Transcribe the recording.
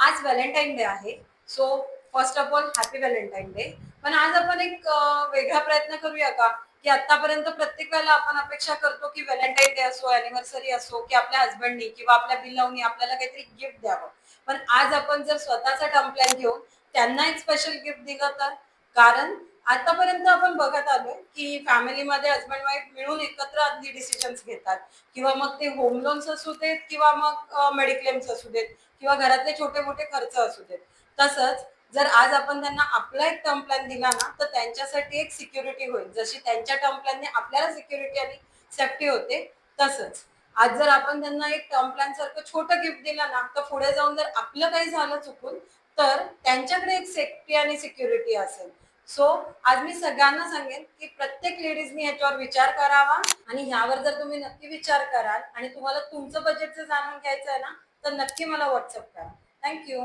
आज Valentine day आहे. So first of all happy Valentine day. पण आज आपण एक वेगळा प्रयत्न करूया का, की आतापर्यंत प्रत्येक वेळेला आपण अपेक्षा करतो की व्हॅलेंटाईन डे असो, अॅनिव्हर्सरी असो, की आपल्या हसबंडनी किंवा आपल्या बिल्लावनी आपल्याला काहीतरी गिफ्ट द्यावं. पण आज आपण जर स्वतःचा टर्म प्लॅन घेऊन त्यांना एक स्पेशल गिफ्ट दिलं तर? कारण आतापर्यंत आपण बघत आलोय की फॅमिलीमध्ये हसबंड वाईफ मिळून एकत्र अगदी डिसिजन्स घेतात किंवा मग ते होम लोन्स असू देत किंवा मग मेडिक्लेम्स असू देत किंवा घरातले छोटे मोठे खर्च असू देत. तसंच जर आज आपण त्यांना आपला एक टर्म प्लॅन दिला ना, तर त्यांच्यासाठी एक सिक्युरिटी होईल. जशी त्यांच्या टर्म प्लॅनने आपल्याला सिक्युरिटी आणि सेफ्टी होते, तसंच आज जर आपण त्यांना एक टर्म प्लॅन सारखं छोटं गिफ्ट दिलं ना, तर पुढे जाऊन जर आपलं काही झालं चुकून, तर त्यांच्याकडे एक सेफ्टी आणि सिक्युरिटी असेल. सो आज मी सगळ्यांना सांगेन की प्रत्येक लेडीजनी ह्याच्यावर विचार करावा आणि ह्यावर जर तुम्ही नक्की विचार कराल आणि तुम्हाला तुमचं बजेटचं जाणून घ्यायचं आहे ना, तर नक्की मला व्हॉट्सअप करा. Thank you.